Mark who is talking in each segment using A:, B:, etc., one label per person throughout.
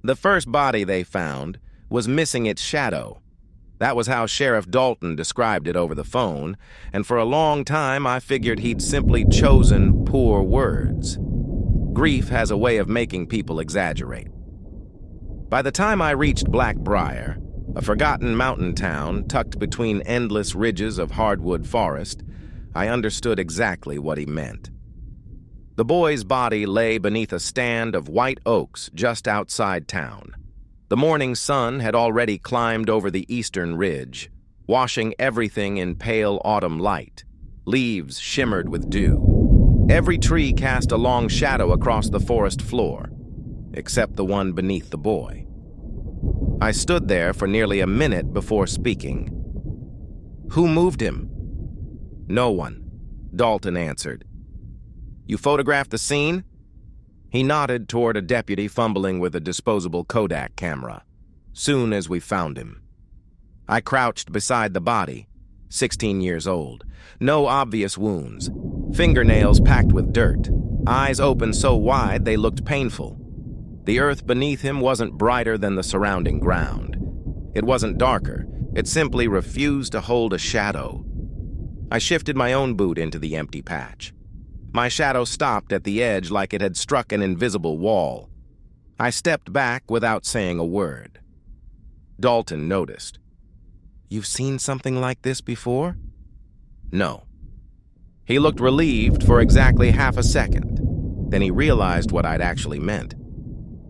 A: The first body they found was missing its shadow. That was how Sheriff Dalton described it over the phone, and for a long time I figured he'd simply chosen poor words. Grief has a way of making people exaggerate. By the time I reached Black Briar, a forgotten mountain town tucked between endless ridges of hardwood forest, I understood exactly what he meant. The boy's body lay beneath a stand of white oaks just outside town. The morning sun had already climbed over the eastern ridge, washing everything in pale autumn light. Leaves shimmered with dew. Every tree cast a long shadow across the forest floor, except the one beneath the boy. I stood there for nearly a minute before speaking. "Who moved him?" "No one," Dalton answered. "You photographed the scene?" He nodded toward a deputy fumbling with a disposable Kodak camera. "Soon as we found him." I crouched beside the body, 16 years old. No obvious wounds. Fingernails packed with dirt. Eyes open so wide they looked painful. The earth beneath him wasn't brighter than the surrounding ground. It wasn't darker. It simply refused to hold a shadow. I shifted my own boot into the empty patch. My shadow stopped at the edge like it had struck an invisible wall. I stepped back without saying a word. Dalton noticed. "You've seen something like this before?" "No." He looked relieved for exactly half a second. Then he realized what I'd actually meant.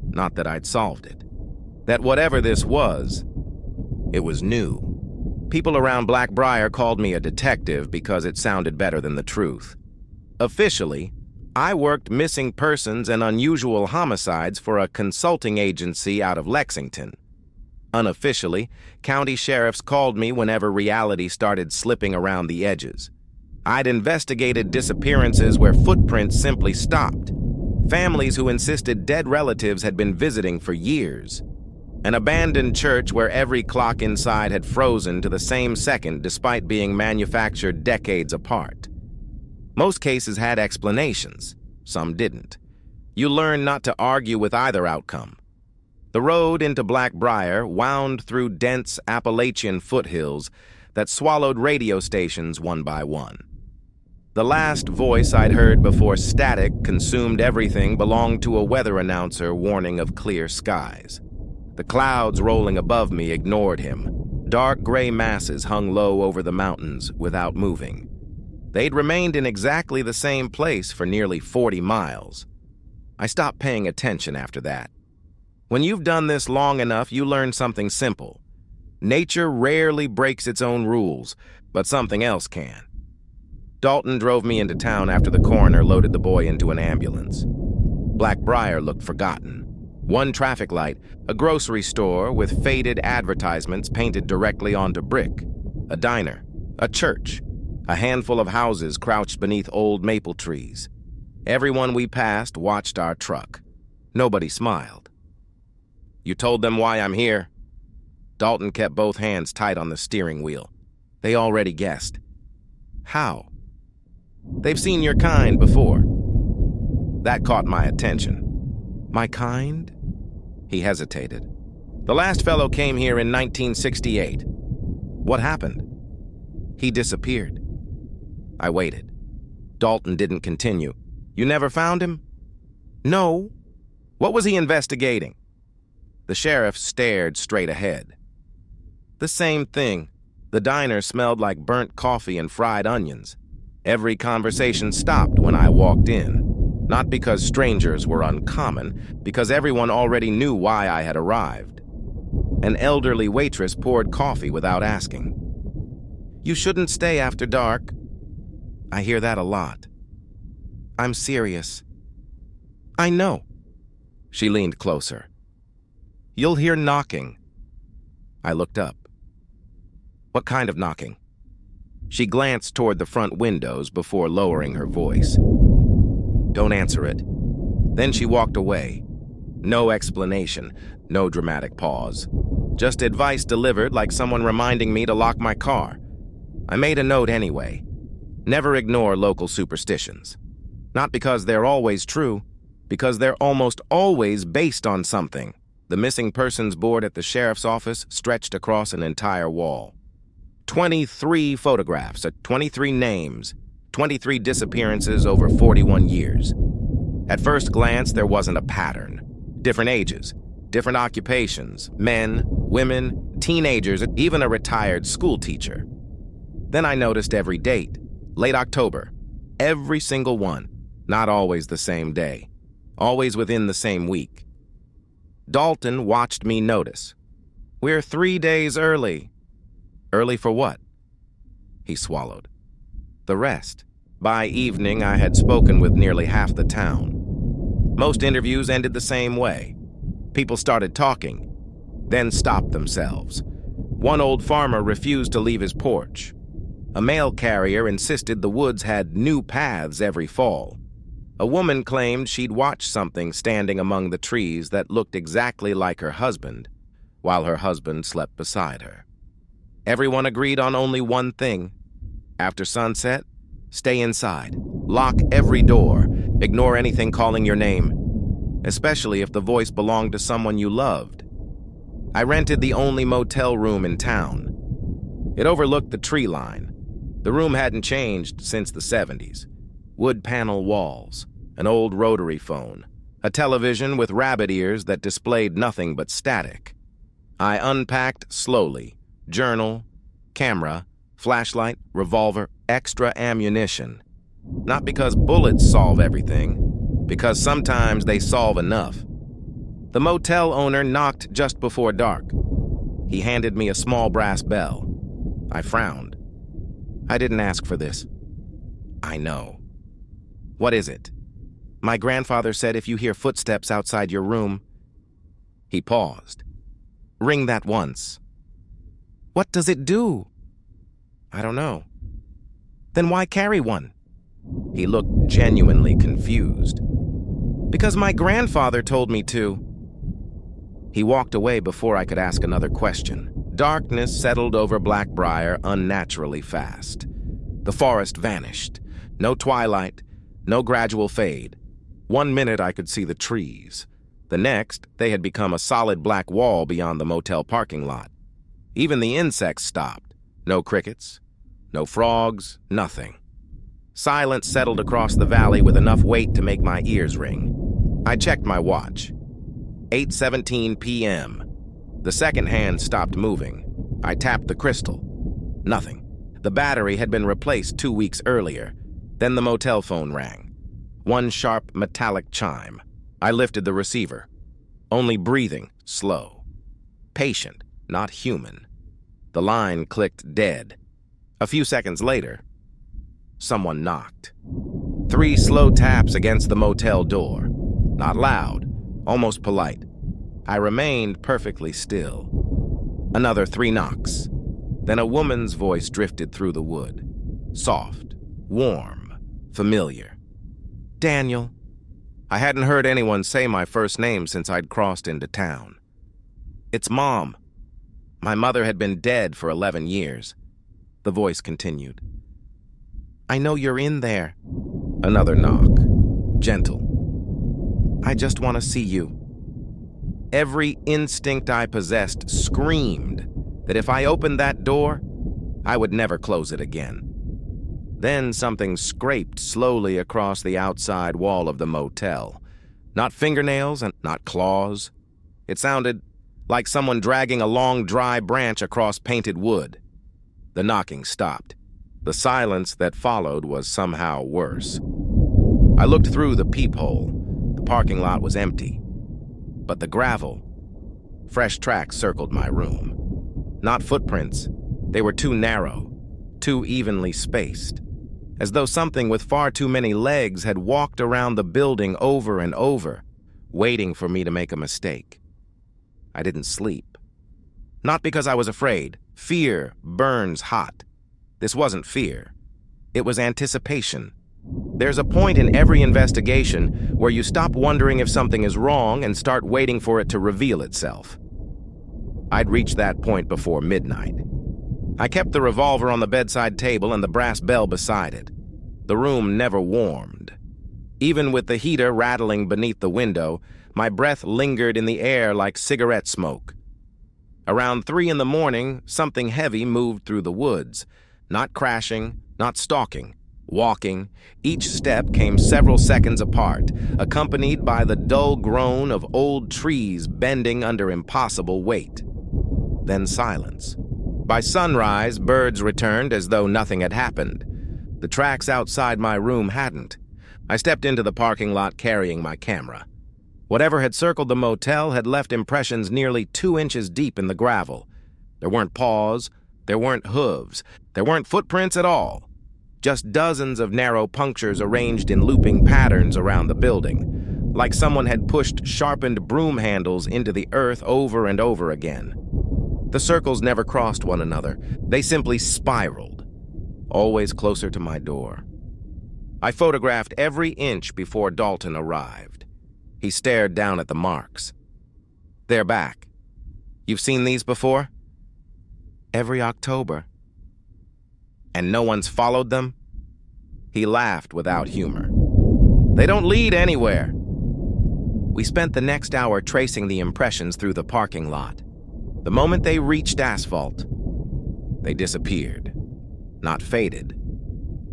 A: Not that I'd solved it. That whatever this was, it was new. People around Black Briar called me a detective because it sounded better than the truth. Officially, I worked missing persons and unusual homicides for a consulting agency out of Lexington. Unofficially, county sheriffs called me whenever reality started slipping around the edges. I'd investigated disappearances where footprints simply stopped. Families who insisted dead relatives had been visiting for years. An abandoned church where every clock inside had frozen to the same second despite being manufactured decades apart. Most cases had explanations. Some didn't. You learn not to argue with either outcome. The road into Black Briar wound through dense Appalachian foothills that swallowed radio stations one by one. The last voice I'd heard before static consumed everything belonged to a weather announcer warning of clear skies. The clouds rolling above me ignored him. Dark gray masses hung low over the mountains without moving. They'd remained in exactly the same place for nearly 40 miles. I stopped paying attention after that. When you've done this long enough, you learn something simple. Nature rarely breaks its own rules, but something else can. Dalton drove me into town after the coroner loaded the boy into an ambulance. Black Briar looked forgotten. One traffic light, a grocery store with faded advertisements painted directly onto brick, a diner, a church, a handful of houses crouched beneath old maple trees. Everyone we passed watched our truck. Nobody smiled. "You told them why I'm here?" Dalton kept both hands tight on the steering wheel. "They already guessed." "How?" "They've seen your kind before." That caught my attention. "My kind?" He hesitated. "The last fellow came here in 1968. What happened?" "He disappeared." I waited. Dalton didn't continue. "You never found him?" "No." "What was he investigating?" The sheriff stared straight ahead. "The same thing. The diner smelled like burnt coffee and fried onions. Every conversation stopped when I walked in. Not because strangers were uncommon, because everyone already knew why I had arrived. An elderly waitress poured coffee without asking. "You shouldn't stay after dark." I hear that a lot. "I'm serious." "I know." She leaned closer. "You'll hear knocking." I looked up. "What kind of knocking?" She glanced toward the front windows before lowering her voice. "Don't answer it." Then she walked away. No explanation, no dramatic pause. Just advice delivered like someone reminding me to lock my car. I made a note anyway. Never ignore local superstitions. Not because they're always true, because they're almost always based on something. The missing persons board at the sheriff's office stretched across an entire wall. 23 photographs, 23 names, 23 disappearances over 41 years. At first glance, there wasn't a pattern. Different ages, different occupations, men, women, teenagers, even a retired school teacher. Then I noticed every date, late October, every single one, not always the same day, always within the same week. Dalton watched me notice. "We're 3 days early." Early for what? He swallowed. The rest. By evening, I had spoken with nearly half the town. Most interviews ended the same way. People started talking, then stopped themselves. One old farmer refused to leave his porch. A mail carrier insisted the woods had new paths every fall. A woman claimed she'd watched something standing among the trees that looked exactly like her husband, while her husband slept beside her. Everyone agreed on only one thing. After sunset, stay inside. Lock every door. Ignore anything calling your name, especially if the voice belonged to someone you loved. I rented the only motel room in town. It overlooked the tree line. The room hadn't changed since the 70s. Wood panel walls, an old rotary phone, a television with rabbit ears that displayed nothing but static. I unpacked slowly. Journal, camera, flashlight, revolver, extra ammunition. Not because bullets solve everything, because sometimes they solve enough. The motel owner knocked just before dark. He handed me a small brass bell. I frowned. I didn't ask for this. I know. What is it? My grandfather said if you hear footsteps outside your room. He paused. Ring that once. What does it do? I don't know. Then why carry one? He looked genuinely confused. Because my grandfather told me to. He walked away before I could ask another question. Darkness settled over Black Briar unnaturally fast. The forest vanished. No twilight, no gradual fade. 1 minute I could see the trees. The next, they had become a solid black wall beyond the motel parking lot. Even the insects stopped. No crickets, no frogs, nothing. Silence settled across the valley with enough weight to make my ears ring. I checked my watch. 8:17 p.m. The second hand stopped moving. I tapped the crystal. Nothing. The battery had been replaced 2 weeks earlier. Then the motel phone rang. One sharp metallic chime. I lifted the receiver. Only breathing, slow. Patient, not human. The line clicked dead. A few seconds later, someone knocked. 3 slow taps against the motel door. Not loud, almost polite. I remained perfectly still. Another 3 knocks. Then a woman's voice drifted through the wood. Soft, warm, familiar. Daniel. I hadn't heard anyone say my first name since I'd crossed into town. It's Mom. My mother had been dead for 11 years. The voice continued. I know you're in there. Another knock. Gentle. I just want to see you. Every instinct I possessed screamed that if I opened that door, I would never close it again. Then something scraped slowly across the outside wall of the motel. Not fingernails and not claws. It sounded like someone dragging a long, dry branch across painted wood. The knocking stopped. The silence that followed was somehow worse. I looked through the peephole. The parking lot was empty. But the gravel, fresh tracks circled my room. Not footprints. They were too narrow, too evenly spaced. As though something with far too many legs had walked around the building over and over, waiting for me to make a mistake. I didn't sleep. Not because I was afraid. Fear burns hot. This wasn't fear. It was anticipation. There's a point in every investigation where you stop wondering if something is wrong and start waiting for it to reveal itself. I'd reached that point before midnight. I kept the revolver on the bedside table and the brass bell beside it. The room never warmed. Even with the heater rattling beneath the window, My breath lingered in the air like cigarette smoke. Around 3 in the morning, something heavy moved through the woods. Not crashing, not stalking, walking. Each step came several seconds apart, accompanied by the dull groan of old trees bending under impossible weight. Then silence. By sunrise, birds returned as though nothing had happened. The tracks outside my room hadn't. I stepped into the parking lot carrying my camera. Whatever had circled the motel had left impressions nearly 2 inches deep in the gravel. There weren't paws, there weren't hooves, there weren't footprints at all. Just dozens of narrow punctures arranged in looping patterns around the building, like someone had pushed sharpened broom handles into the earth over and over again. The circles never crossed one another. They simply spiraled, always closer to my door. I photographed every inch before Dalton arrived. He stared down at the marks. They're back. You've seen these before? Every October. And no one's followed them? He laughed without humor. They don't lead anywhere. We spent the next hour tracing the impressions through the parking lot. The moment they reached asphalt, they disappeared. Not faded.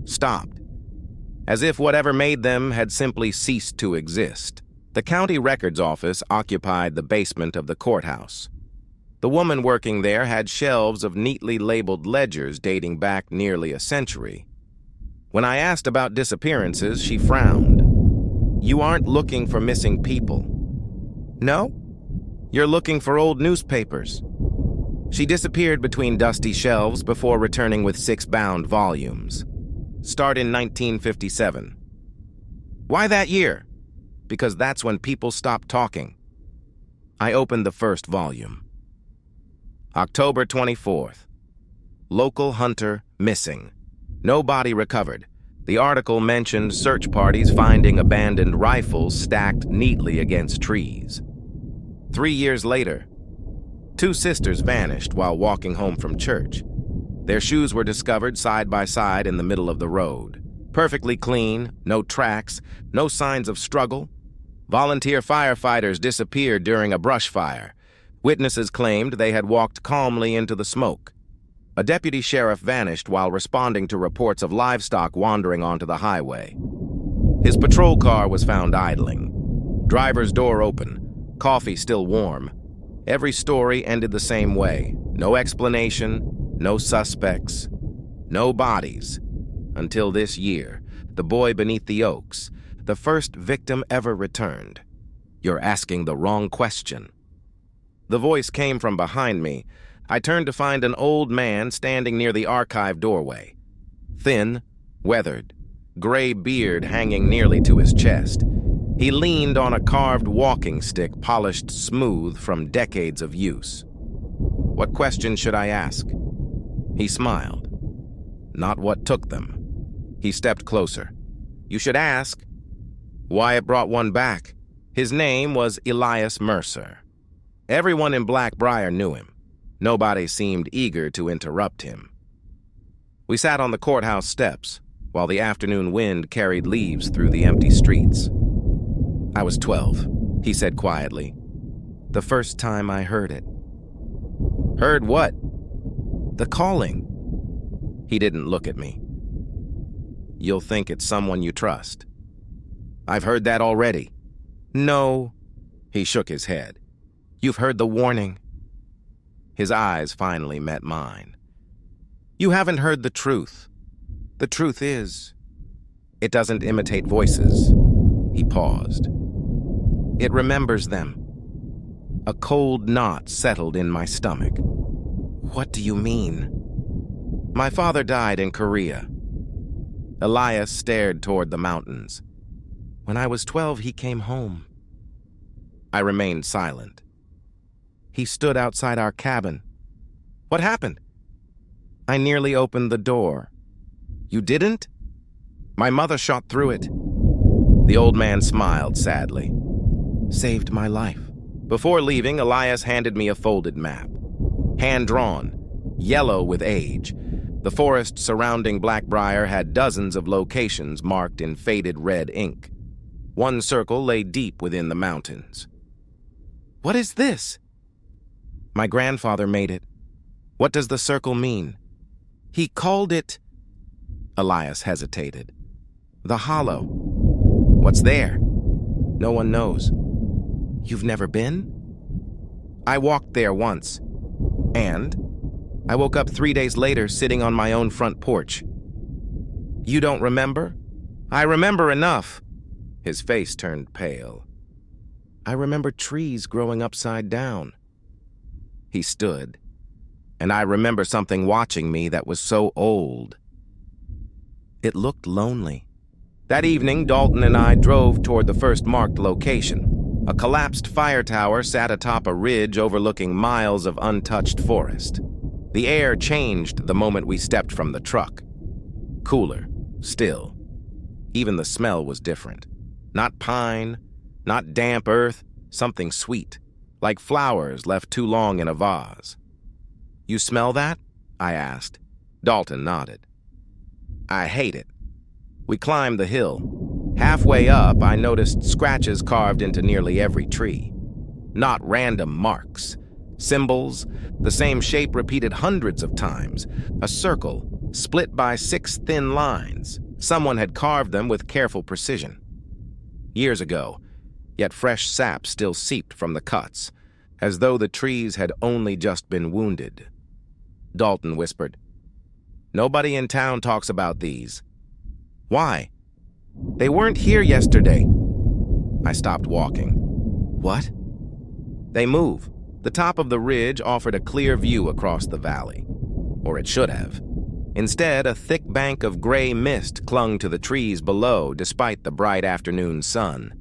A: Stopped. As if whatever made them had simply ceased to exist. The county records office occupied the basement of the courthouse. The woman working there had shelves of neatly labeled ledgers dating back nearly a century. When I asked about disappearances, she frowned. You aren't looking for missing people. No? You're looking for old newspapers. She disappeared between dusty shelves before returning with 6 bound volumes. Start in 1957. Why that year? Because that's when people stopped talking. I opened the first volume. October 24th. Local hunter missing. No body recovered. The article mentioned search parties finding abandoned rifles stacked neatly against trees. 3 years later, 2 sisters vanished while walking home from church. Their shoes were discovered side by side in the middle of the road. Perfectly clean, no tracks, no signs of struggle. Volunteer firefighters disappeared during a brush fire. Witnesses claimed they had walked calmly into the smoke. A deputy sheriff vanished while responding to reports of livestock wandering onto the highway. His patrol car was found idling. Driver's door open, coffee still warm. Every story ended the same way. No explanation, no suspects, no bodies. Until this year, the boy beneath the oaks, the first victim ever returned. You're asking the wrong question. The voice came from behind me. I turned to find an old man standing near the archive doorway. Thin, weathered, gray beard hanging nearly to his chest. He leaned on a carved walking stick polished smooth from decades of use. What question should I ask? He smiled. Not what took them. He stepped closer. You should ask why it brought one back. His name was Elias Mercer. Everyone in Black Briar knew him. Nobody seemed eager to interrupt him. We sat on the courthouse steps while the afternoon wind carried leaves through the empty streets. I was 12, he said quietly. The first time I heard it. Heard what? The calling. He didn't look at me. You'll think it's someone you trust. I've heard that already. No. He shook his head. You've heard the warning. His eyes finally met mine. You haven't heard the truth. The truth is, it doesn't imitate voices. He paused. It remembers them. A cold knot settled in my stomach. What do you mean? My father died in Korea. Elias stared toward the mountains. When I was 12, he came home. I remained silent. He stood outside our cabin. What happened? I nearly opened the door. You didn't? My mother shot through it. The old man smiled sadly. Saved my life. Before leaving, Elias handed me a folded map. Hand-drawn, yellow with age. The forest surrounding Black Briar had dozens of locations marked in faded red ink. One circle lay deep within the mountains. What is this? My grandfather made it. What does the circle mean? He called it... Elias hesitated. The Hollow. What's there? No one knows. You've never been? I walked there once. And I woke up 3 days later sitting on my own front porch. You don't remember? I remember enough. His face turned pale. I remember trees growing upside down. He stood, and I remember something watching me that was so old. It looked lonely. That evening, Dalton and I drove toward the first marked location. A collapsed fire tower sat atop a ridge overlooking miles of untouched forest. The air changed the moment we stepped from the truck. Cooler, still. Even the smell was different. Not pine, not damp earth, something sweet, like flowers left too long in a vase. You smell that? I asked. Dalton nodded. I hate it. We climbed the hill. Halfway up, I noticed scratches carved into nearly every tree. Not random marks. Symbols, the same shape repeated hundreds of times. A circle, split by 6 thin lines. Someone had carved them with careful precision. Years ago, yet fresh sap still seeped from the cuts, as though the trees had only just been wounded. Dalton whispered, "Nobody in town talks about these." Why? They weren't here yesterday. I stopped walking. What? They move. The top of the ridge offered a clear view across the valley. Or it should have. Instead, a thick bank of gray mist clung to the trees below despite the bright afternoon sun.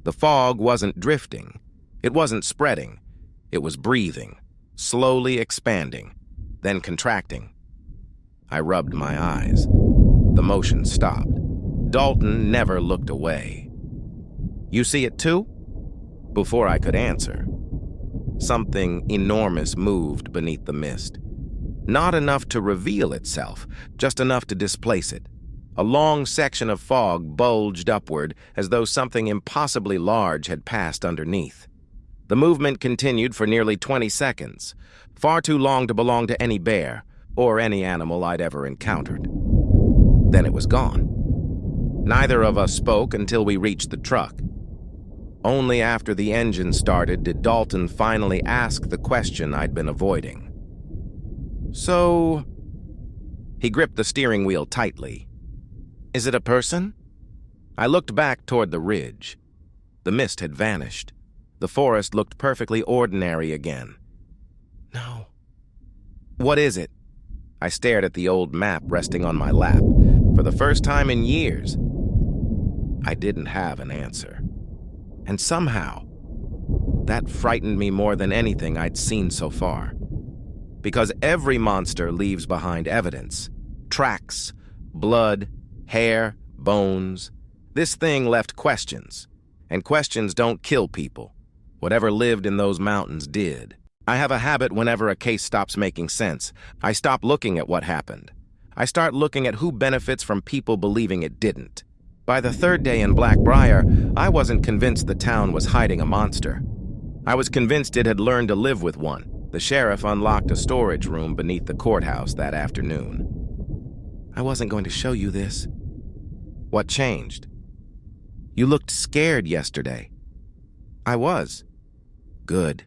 A: The fog wasn't drifting. It wasn't spreading. It was breathing, slowly expanding, then contracting. I rubbed my eyes. The motion stopped. Dalton never looked away. You see it too? Before I could answer, something enormous moved beneath the mist. Not enough to reveal itself, just enough to displace it. A long section of fog bulged upward as though something impossibly large had passed underneath. The movement continued for nearly 20 seconds, far too long to belong to any bear or any animal I'd ever encountered. Then it was gone. Neither of us spoke until we reached the truck. Only after the engine started did Dalton finally ask the question I'd been avoiding. So, he gripped the steering wheel tightly. Is it a person? I looked back toward the ridge. The mist had vanished. The forest looked perfectly ordinary again. No. What is it? I stared at the old map resting on my lap. For the first time in years, I didn't have an answer. And somehow, that frightened me more than anything I'd seen so far. Because every monster leaves behind evidence. Tracks, blood, hair, bones. This thing left questions. And questions don't kill people. Whatever lived in those mountains did. I have a habit whenever a case stops making sense. I stop looking at what happened. I start looking at who benefits from people believing it didn't. By the third day in Black Briar, I wasn't convinced the town was hiding a monster. I was convinced it had learned to live with one. The sheriff unlocked a storage room beneath the courthouse that afternoon. I wasn't going to show you this. What changed? You looked scared yesterday. I was. Good.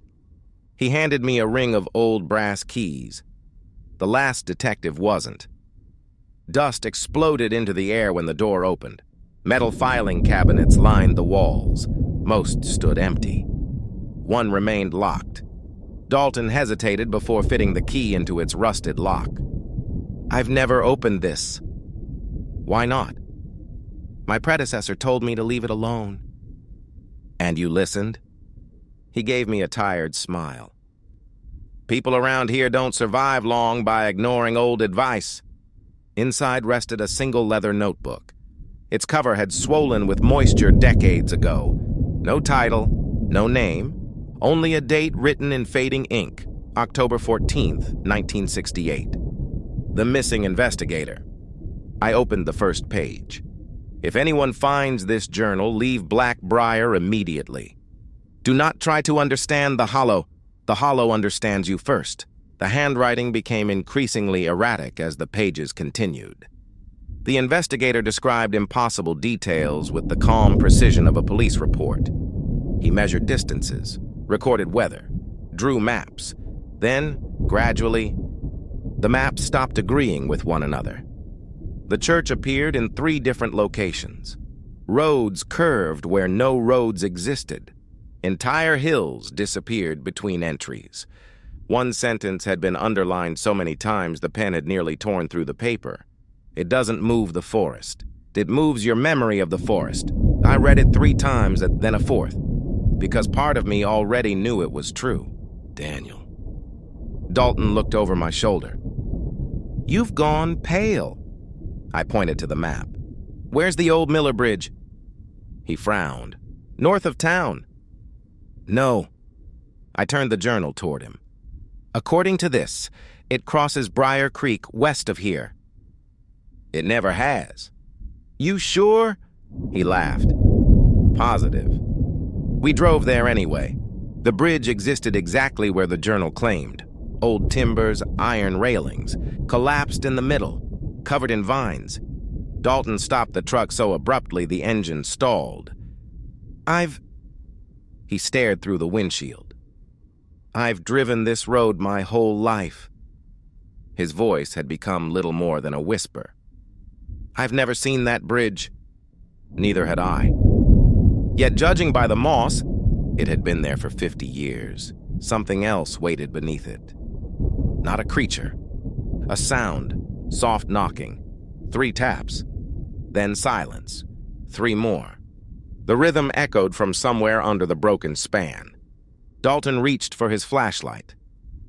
A: He handed me a ring of old brass keys. The last detective wasn't. Dust exploded into the air when the door opened. Metal filing cabinets lined the walls. Most stood empty. One remained locked. Dalton hesitated before fitting the key into its rusted lock. I've never opened this. Why not? My predecessor told me to leave it alone. And you listened? He gave me a tired smile. People around here don't survive long by ignoring old advice. Inside rested a single leather notebook. Its cover had swollen with moisture decades ago. No title, no name, only a date written in fading ink, October 14th, 1968. The missing investigator. I opened the first page. If anyone finds this journal, leave Black Briar immediately. Do not try to understand the hollow. The hollow understands you first. The handwriting became increasingly erratic as the pages continued. The investigator described impossible details with the calm precision of a police report. He measured distances, recorded weather, drew maps. Then, gradually, the maps stopped agreeing with one another. The church appeared in 3 different locations. Roads curved where no roads existed. Entire hills disappeared between entries. One sentence had been underlined so many times the pen had nearly torn through the paper. It doesn't move the forest. It moves your memory of the forest. I read it 3 times, then a 4th, because part of me already knew it was true. Daniel. Dalton looked over my shoulder. You've gone pale. I pointed to the map. Where's the old Miller Bridge? He frowned. North of town. No. I turned the journal toward him. According to this, it crosses Briar Creek west of here. It never has. You sure? He laughed. Positive. We drove there anyway. The bridge existed exactly where the journal claimed. Old timbers, iron railings, collapsed in the middle, covered in vines. Dalton stopped the truck so abruptly the engine stalled. He stared through the windshield. I've driven this road my whole life. His voice had become little more than a whisper. I've never seen that bridge. Neither had I. Yet judging by the moss, it had been there for 50 years. Something else waited beneath it. Not a creature. A sound, soft knocking, 3 taps, then silence, 3 more. The rhythm echoed from somewhere under the broken span. Dalton reached for his flashlight.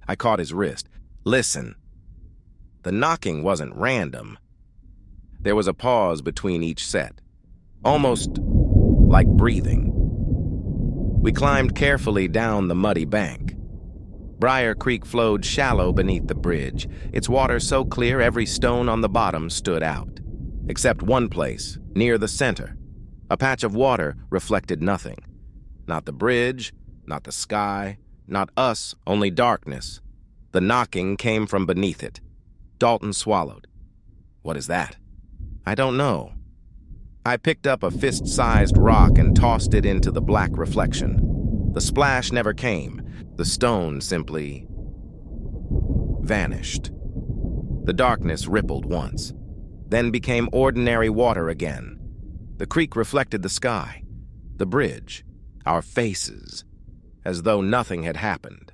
A: I caught his wrist. Listen. The knocking wasn't random. There was a pause between each set, almost like breathing. We climbed carefully down the muddy bank. Briar Creek flowed shallow beneath the bridge, its water so clear every stone on the bottom stood out. Except one place, near the center. A patch of water reflected nothing. Not the bridge, not the sky, not us, only darkness. The knocking came from beneath it. Dalton swallowed. What is that? I don't know. I picked up a fist-sized rock and tossed it into the black reflection. The splash never came. The stone simply vanished. The darkness rippled once, then became ordinary water again. The creek reflected the sky, the bridge, our faces, as though nothing had happened.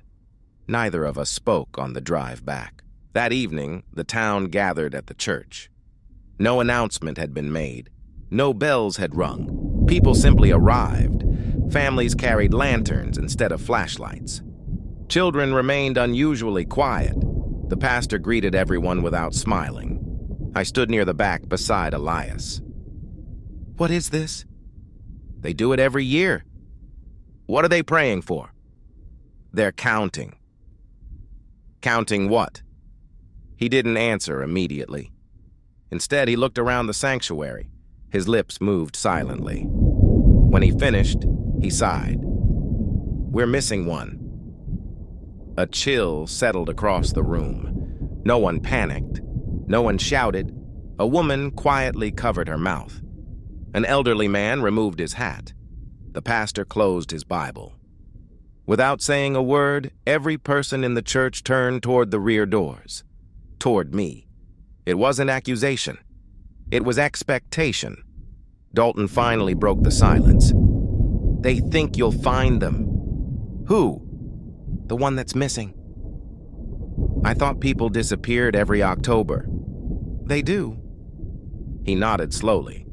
A: Neither of us spoke on the drive back. That evening, the town gathered at the church. No announcement had been made. No bells had rung. People simply arrived. Families carried lanterns instead of flashlights. Children remained unusually quiet. The pastor greeted everyone without smiling. I stood near the back beside Elias. What is this? They do it every year. What are they praying for? They're counting. Counting what? He didn't answer immediately. Instead, he looked around the sanctuary. His lips moved silently. When he finished, he sighed. We're missing one. A chill settled across the room. No one panicked. No one shouted. A woman quietly covered her mouth. An elderly man removed his hat. The pastor closed his Bible. Without saying a word, every person in the church turned toward the rear doors. Toward me. It wasn't accusation. It was expectation. Dalton finally broke the silence. They think you'll find them. Who? The one that's missing. I thought people disappeared every October. They do. He nodded slowly.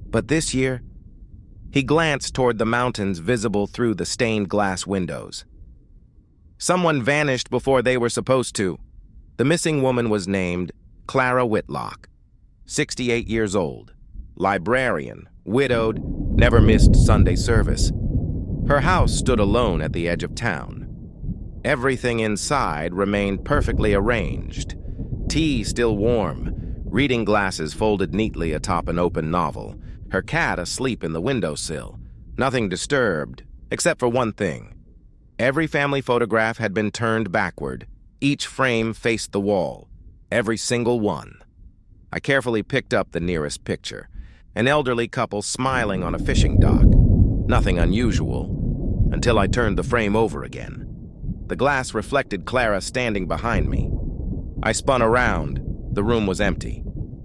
A: But this year, he glanced toward the mountains visible through the stained glass windows. Someone vanished before they were supposed to. The missing woman was named Clara Whitlock, 68 years old, librarian, widowed, never missed Sunday service. Her house stood alone at the edge of town. Everything inside remained perfectly arranged. Tea still warm, reading glasses folded neatly atop an open novel, her cat asleep in the windowsill. Nothing disturbed, Except for one thing. Every family photograph had been turned backward. Each frame faced the wall. Every single one. I carefully picked up the nearest picture. An elderly couple smiling on a fishing dock. Nothing unusual, until I turned the frame over again. The glass reflected Clara standing behind me. I spun around. The room was empty.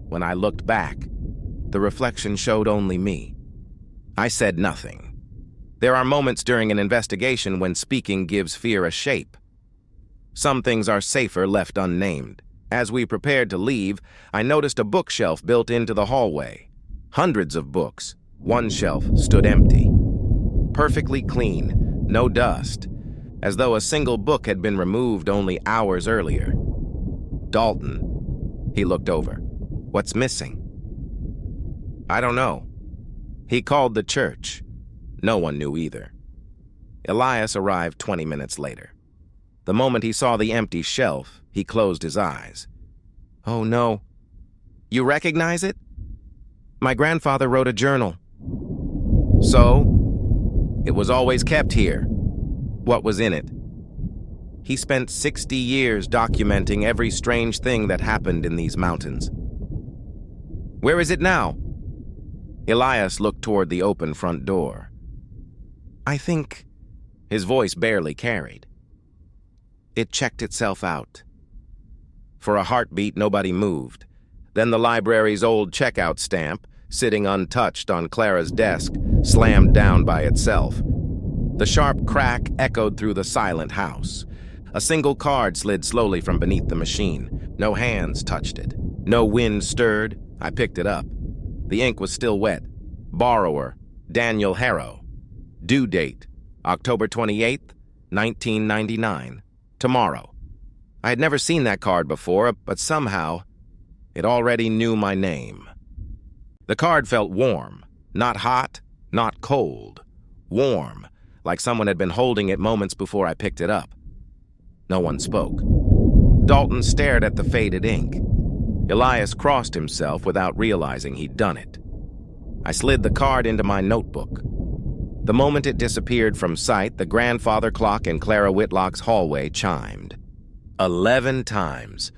A: When I looked back, the reflection showed only me. I said nothing. There are moments during an investigation when speaking gives fear a shape. Some things are safer left unnamed. As we prepared to leave, I noticed a bookshelf built into the hallway. Hundreds of books. One shelf stood empty. Perfectly clean, no dust, as though a single book had been removed only hours earlier. Dalton. He looked over. What's missing? I don't know. He called the church. No one knew either. Elias arrived 20 minutes later. The moment he saw the empty shelf, he closed his eyes. Oh no. You recognize it? My grandfather wrote a journal. So? It was always kept here. What was in it? He spent 60 years documenting every strange thing that happened in these mountains. Where is it now? Elias looked toward the open front door. I think... His voice barely carried. It checked itself out. For a heartbeat, nobody moved. Then the library's old checkout stamp, sitting untouched on Clara's desk, slammed down by itself. The sharp crack echoed through the silent house. A single card slid slowly from beneath the machine. No hands touched it. No wind stirred. I picked it up. The ink was still wet. Borrower, Daniel Harrow. Due date, October 28th, 1999. Tomorrow. I had never seen that card before, but somehow, it already knew my name. The card felt warm. Not hot, not cold. Warm, like someone had been holding it moments before I picked it up. No one spoke. Dalton stared at the faded ink. Elias crossed himself without realizing he'd done it. I slid the card into my notebook. The moment it disappeared from sight, the grandfather clock in Clara Whitlock's hallway chimed. 11 times.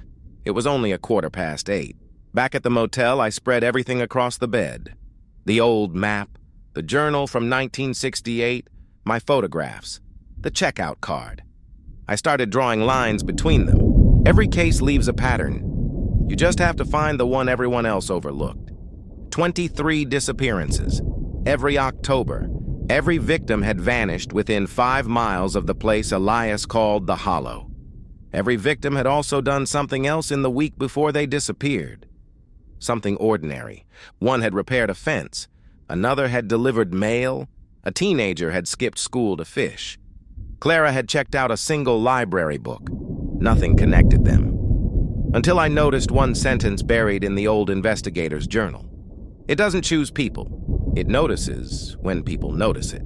A: It was only 8:15. Back at the motel, I spread everything across the bed. The old map, the journal from 1968, my photographs, the checkout card. I started drawing lines between them. Every case leaves a pattern. You just have to find the one everyone else overlooked. 23 disappearances. Every October, every victim had vanished within 5 miles of the place Elias called the Hollow. Every victim had also done something else in the week before they disappeared. Something ordinary. One had repaired a fence. Another had delivered mail. A teenager had skipped school to fish. Clara had checked out a single library book. Nothing connected them. Until I noticed one sentence buried in the old investigator's journal. It doesn't choose people. It notices when people notice it.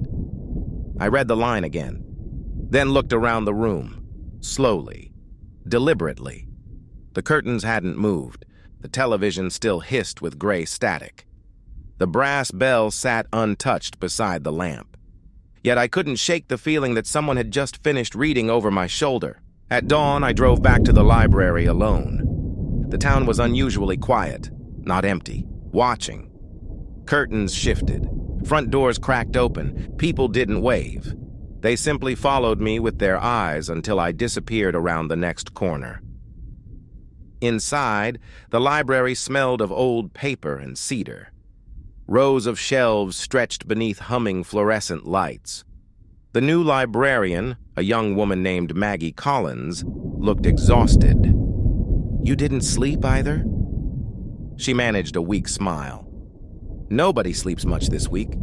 A: I read the line again, then looked around the room, slowly, deliberately. The curtains hadn't moved. The television still hissed with gray static. The brass bell sat untouched beside the lamp. Yet I couldn't shake the feeling that someone had just finished reading over my shoulder. At dawn, I drove back to the library alone. The town was unusually quiet, not empty, watching. Curtains shifted. Front doors cracked open. People didn't wave. They simply followed me with their eyes until I disappeared around the next corner. Inside, the library smelled of old paper and cedar. Rows of shelves stretched beneath humming fluorescent lights. The new librarian, a young woman named Maggie Collins, looked exhausted. You didn't sleep either? She managed a weak smile. Nobody sleeps much this week.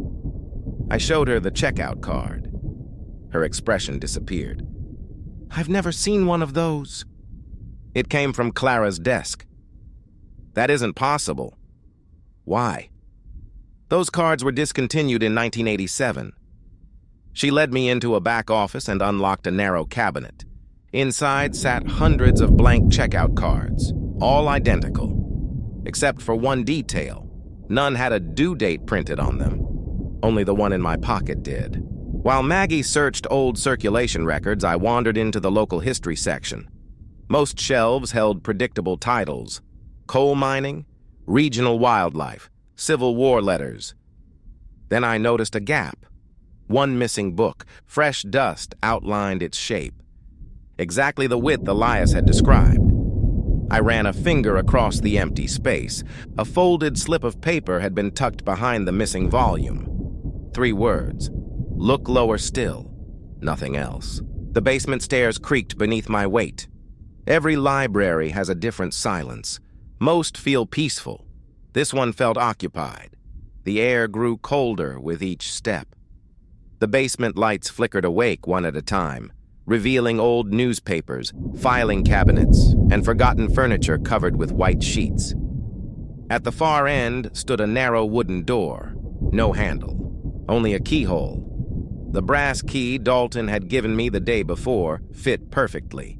A: I showed her the checkout card. Her expression disappeared. I've never seen one of those. It came from Clara's desk. That isn't possible. Why? Those cards were discontinued in 1987. She led me into a back office and unlocked a narrow cabinet. Inside sat hundreds of blank checkout cards, all identical. Except for one detail. None had a due date printed on them. Only the one in my pocket did. While Maggie searched old circulation records, I wandered into the local history section. Most shelves held predictable titles: coal mining, regional wildlife, Civil War letters. Then I noticed a gap. One missing book. Fresh dust outlined its shape. Exactly the width Elias had described. I ran a finger across the empty space. A folded slip of paper had been tucked behind the missing volume. 3 words. Look lower still. Nothing else. The basement stairs creaked beneath my weight. Every library has a different silence. Most feel peaceful. This one felt occupied. The air grew colder with each step. The basement lights flickered awake one at a time, revealing old newspapers, filing cabinets, and forgotten furniture covered with white sheets. At the far end stood a narrow wooden door, no handle, only a keyhole. The brass key Dalton had given me the day before fit perfectly.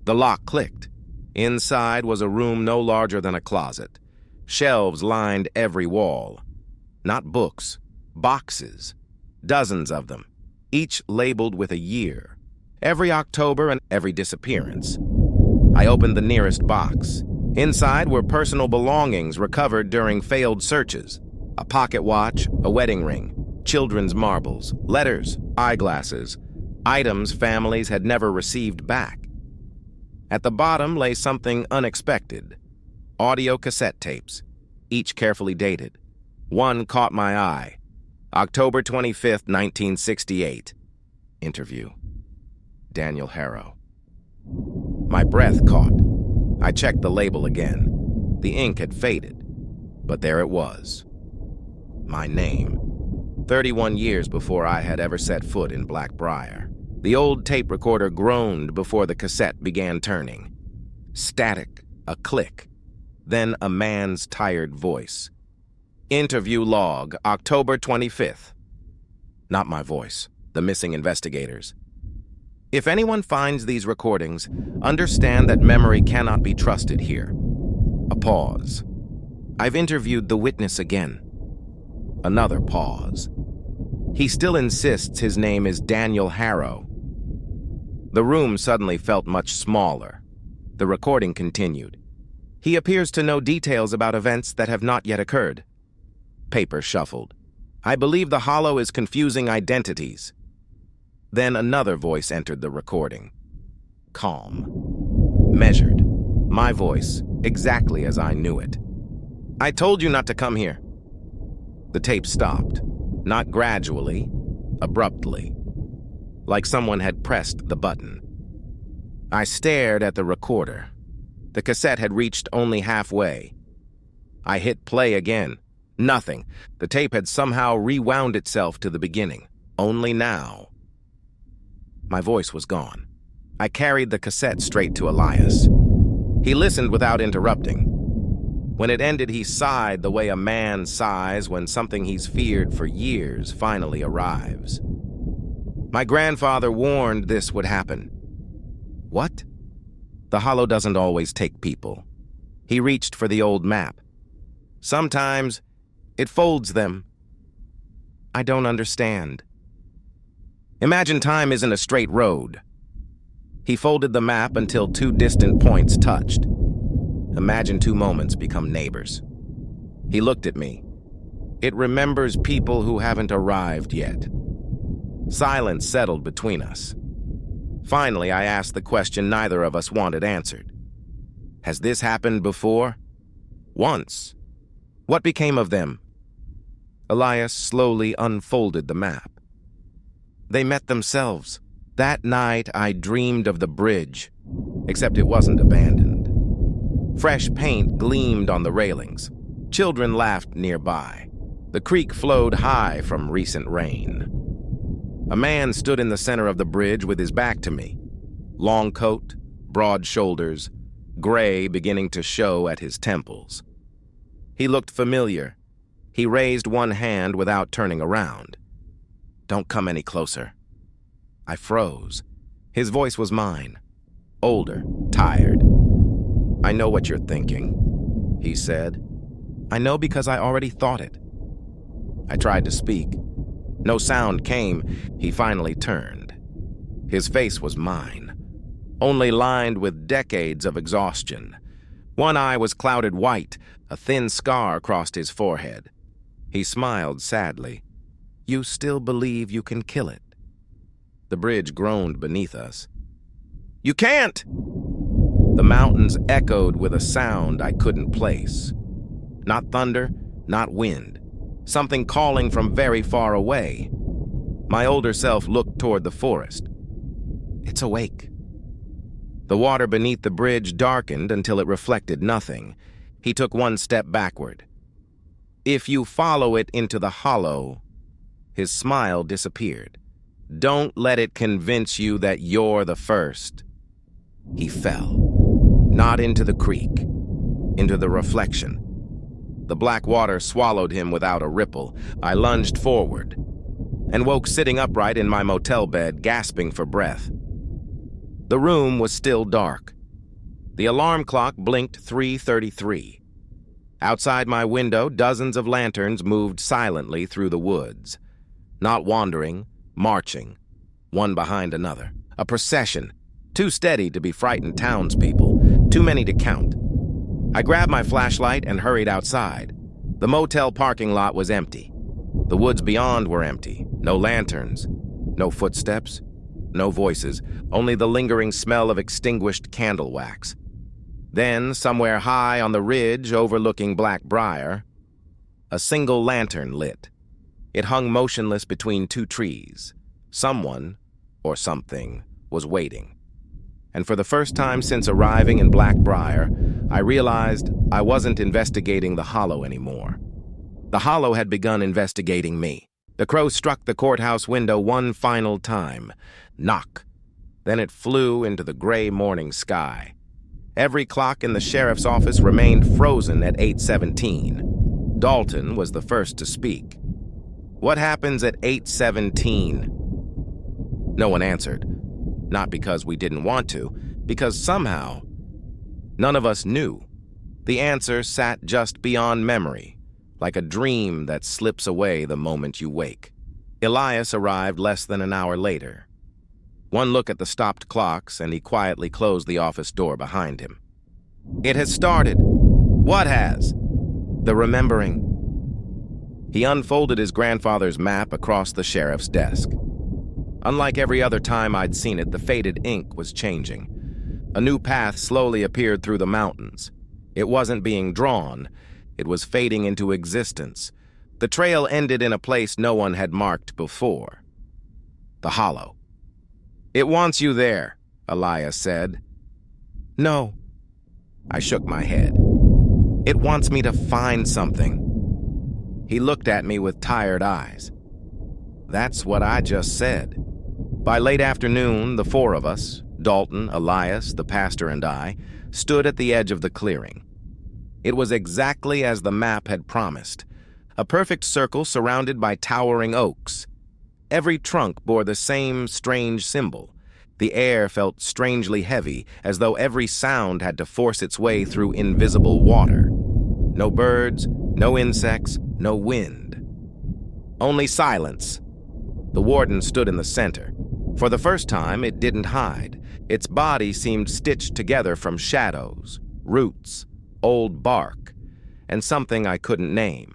A: The lock clicked. Inside was a room no larger than a closet. Shelves lined every wall. Not books, boxes. Dozens of them, each labeled with a year. Every October and every disappearance. I opened the nearest box. Inside were personal belongings recovered during failed searches. A pocket watch, a wedding ring, children's marbles, letters, eyeglasses, items families had never received back. At the bottom lay something unexpected. Audio cassette tapes, each carefully dated. One caught my eye. October 25th, 1968. Interview. Daniel Harrow. My breath caught. I checked the label again. The ink had faded, but there it was. My name. 31 years before I had ever set foot in Black Briar. The old tape recorder groaned before the cassette began turning. Static, a click, then a man's tired voice. Interview log, October 25th. Not my voice, the missing investigators. If anyone finds these recordings, understand that memory cannot be trusted here. A pause. I've interviewed the witness again. Another pause. He still insists his name is Daniel Harrow. The room suddenly felt much smaller. The recording continued. He appears to know details about events that have not yet occurred. Paper shuffled. I believe the hollow is confusing identities. Then another voice entered the recording. Calm. Measured. My voice, exactly as I knew it. I told you not to come here. The tape stopped. Not gradually, abruptly. Like someone had pressed the button. I stared at the recorder. The cassette had reached only halfway. I hit play again. Nothing. The tape had somehow rewound itself to the beginning. Only now. My voice was gone. I carried the cassette straight to Elias. He listened without interrupting. When it ended, he sighed the way a man sighs when something he's feared for years finally arrives. My grandfather warned this would happen. What? The hollow doesn't always take people. He reached for the old map. Sometimes it folds them. I don't understand. Imagine time isn't a straight road. He folded the map until 2 distant points touched. Imagine 2 moments become neighbors. He looked at me. It remembers people who haven't arrived yet. Silence settled between us. Finally, I asked the question neither of us wanted answered. Has this happened before? Once. What became of them? Elias slowly unfolded the map. They met themselves. That night, I dreamed of the bridge, except it wasn't abandoned. Fresh paint gleamed on the railings. Children laughed nearby. The creek flowed high from recent rain. A man stood in the center of the bridge with his back to me. Long coat, broad shoulders, gray beginning to show at his temples. He looked familiar. He raised one hand without turning around. Don't come any closer. I froze. His voice was mine. Older, tired. I know what you're thinking, he said. I know because I already thought it. I tried to speak. No sound came. He finally turned. His face was mine, only lined with decades of exhaustion. One eye was clouded white, a thin scar crossed his forehead. He smiled sadly. "You still believe you can kill it?" The bridge groaned beneath us. "You can't!" The mountains echoed with a sound I couldn't place. Not thunder, not wind. Something calling from very far away. My older self looked toward the forest. "It's awake." The water beneath the bridge darkened until it reflected nothing. He took one step backward. "If you follow it into the hollow," his smile disappeared. "Don't let it convince you that you're the first." He fell. Not into the creek, into the reflection. The black water swallowed him without a ripple. I lunged forward and woke sitting upright in my motel bed, gasping for breath. The room was still dark. The alarm clock blinked 3:33. Outside my window, dozens of lanterns moved silently through the woods. Not wandering, marching, one behind another. A procession, too steady to be frightened townspeople, too many to count. I grabbed my flashlight and hurried outside. The motel parking lot was empty. The woods beyond were empty. No lanterns, no footsteps, no voices, only the lingering smell of extinguished candle wax. Then, somewhere high on the ridge overlooking Black Briar, a single lantern lit. It hung motionless between two trees. Someone, or something, was waiting. And for the first time since arriving in Black Briar, I realized I wasn't investigating the Hollow anymore. The Hollow had begun investigating me. The crow struck the courthouse window one final time. Knock. Then it flew into the gray morning sky. Every clock in the sheriff's office remained frozen at 8:17. Dalton was the first to speak. "What happens at 8:17? No one answered. Not because we didn't want to, because somehow none of us knew. The answer sat just beyond memory, like a dream that slips away the moment you wake. Elias arrived less than an hour later. One look at the stopped clocks, and he quietly closed the office door behind him. "It has started." "What has?" "The remembering." He unfolded his grandfather's map across the sheriff's desk. Unlike every other time I'd seen it, the faded ink was changing. A new path slowly appeared through the mountains. It wasn't being drawn. It was fading into existence. The trail ended in a place no one had marked before. The Hollow. "It wants you there," Elias said. "No." I shook my head. "It wants me to find something." He looked at me with tired eyes. "That's what I just said." By late afternoon, the four of us, Dalton, Elias, the pastor, and I, stood at the edge of the clearing. It was exactly as the map had promised. A perfect circle surrounded by towering oaks. Every trunk bore the same strange symbol. The air felt strangely heavy, as though every sound had to force its way through invisible water. No birds, no insects, no wind. Only silence. The warden stood in the center. For the first time, it didn't hide. Its body seemed stitched together from shadows, roots, old bark, and something I couldn't name.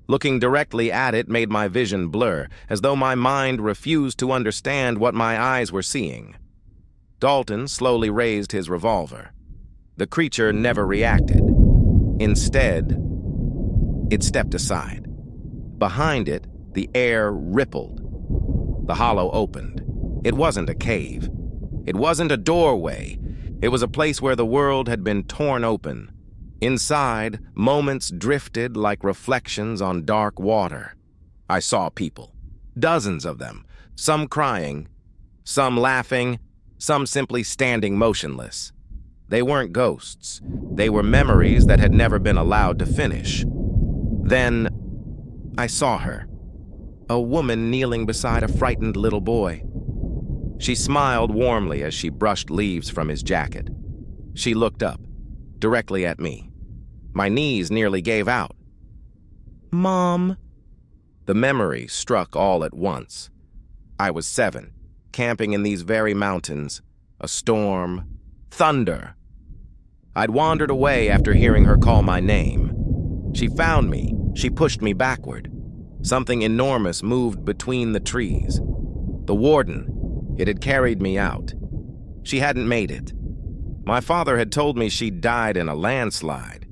A: Looking directly at it made my vision blur, as though my mind refused to understand what my eyes were seeing. Dalton slowly raised his revolver. The creature never reacted. Instead, it stepped aside. Behind it, the air rippled. The hollow opened. It wasn't a cave. It wasn't a doorway. It was a place where the world had been torn open. Inside, moments drifted like reflections on dark water. I saw people. Dozens of them. Some crying, some laughing, some simply standing motionless. They weren't ghosts. They were memories that had never been allowed to finish. Then, I saw her. A woman kneeling beside a frightened little boy. She smiled warmly as she brushed leaves from his jacket. She looked up, directly at me. My knees nearly gave out. "Mom." The memory struck all at once. I was 7, camping in these very mountains. A storm. Thunder. I'd wandered away after hearing her call my name. She found me. She pushed me backward. Something enormous moved between the trees. The Warden. It had carried me out. She hadn't made it. My father had told me she'd died in a landslide.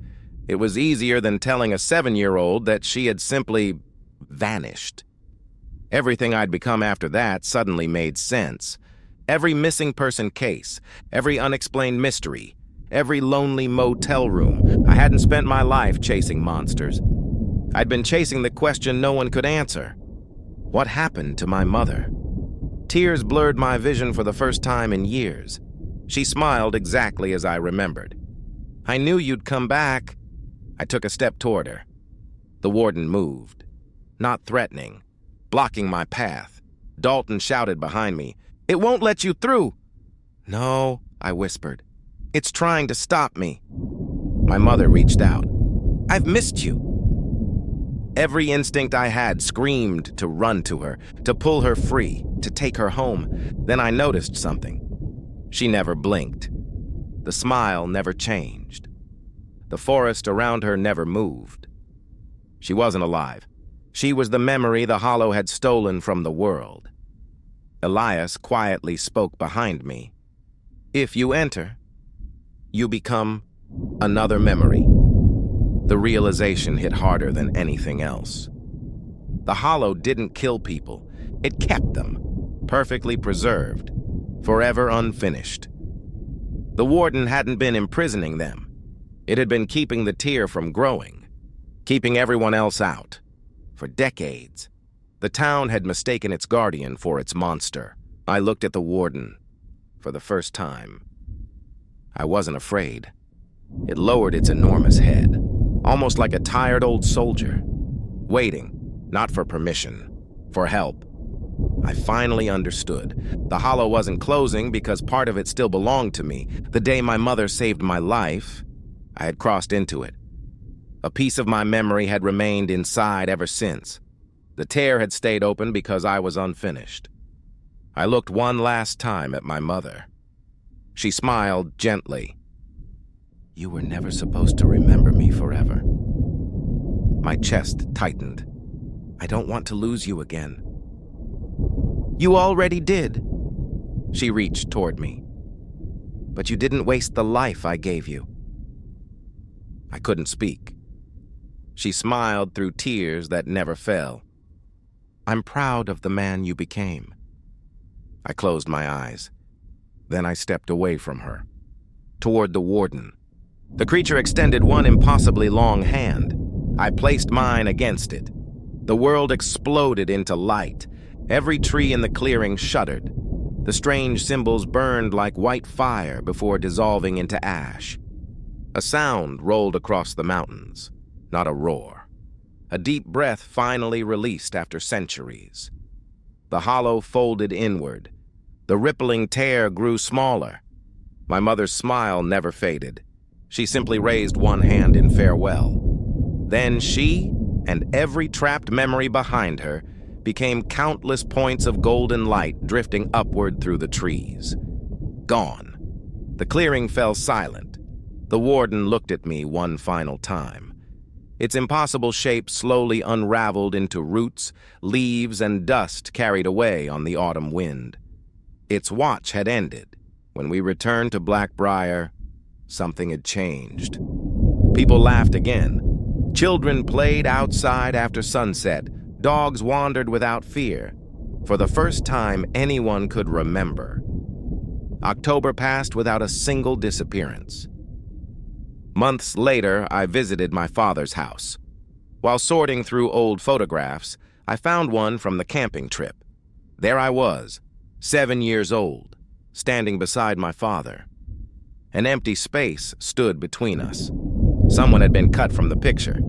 A: It was easier than telling a 7-year-old that she had simply vanished. Everything I'd become after that suddenly made sense. Every missing person case, every unexplained mystery, every lonely motel room. I hadn't spent my life chasing monsters. I'd been chasing the question no one could answer. What happened to my mother? Tears blurred my vision for the first time in years. She smiled exactly as I remembered. I knew you'd come back. I took a step toward her. The Warden moved. Not threatening, blocking my path. Dalton shouted behind me, "It won't let you through!" "No," I whispered. "It's trying to stop me." My mother reached out. "I've missed you." Every instinct I had screamed to run to her, to pull her free, to take her home. Then I noticed something. She never blinked. The smile never changed. The forest around her never moved. She wasn't alive. She was the memory the Hollow had stolen from the world. Elias quietly spoke behind me. "If you enter, you become another memory." The realization hit harder than anything else. The Hollow didn't kill people. It kept them, perfectly preserved, forever unfinished. The Warden hadn't been imprisoning them. It had been keeping the tear from growing, keeping everyone else out. For decades, the town had mistaken its guardian for its monster. I looked at the Warden for the first time. I wasn't afraid. It lowered its enormous head, almost like a tired old soldier, waiting, not for permission, for help. I finally understood. The Hollow wasn't closing because part of it still belonged to me. The day my mother saved my life, I had crossed into it. A piece of my memory had remained inside ever since. The tear had stayed open because I was unfinished. I looked one last time at my mother. She smiled gently. "You were never supposed to remember me forever." My chest tightened. "I don't want to lose you again." "You already did." She reached toward me. "But you didn't waste the life I gave you." I couldn't speak. She smiled through tears that never fell. "I'm proud of the man you became." I closed my eyes. Then I stepped away from her, toward the Warden. The creature extended one impossibly long hand. I placed mine against it. The world exploded into light. Every tree in the clearing shuddered. The strange symbols burned like white fire before dissolving into ash. A sound rolled across the mountains, not a roar. A deep breath finally released after centuries. The Hollow folded inward. The rippling tear grew smaller. My mother's smile never faded. She simply raised one hand in farewell. Then she, and every trapped memory behind her, became countless points of golden light drifting upward through the trees. Gone. The clearing fell silent. The Warden looked at me one final time. Its impossible shape slowly unraveled into roots, leaves, and dust carried away on the autumn wind. Its watch had ended. When we returned to Black Briar, something had changed. People laughed again. Children played outside after sunset. Dogs wandered without fear. For the first time anyone could remember. October passed without a single disappearance. Months later, I visited my father's house. While sorting through old photographs, I found one from the camping trip. There I was, 7 years old, standing beside my father. An empty space stood between us. Someone had been cut from the picture.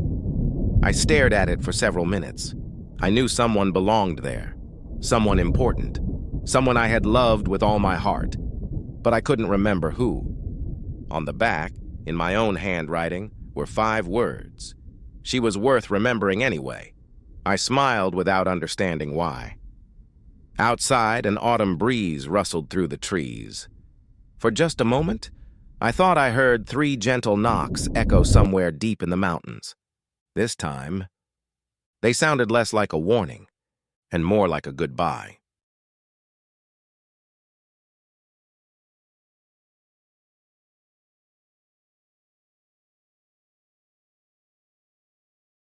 A: I stared at it for several minutes. I knew someone belonged there, someone important, someone I had loved with all my heart, but I couldn't remember who. On the back, in my own handwriting, were 5 words. She was worth remembering anyway. I smiled without understanding why. Outside, an autumn breeze rustled through the trees. For just a moment, I thought I heard 3 gentle knocks echo somewhere deep in the mountains. This time, they sounded less like a warning and more like a goodbye.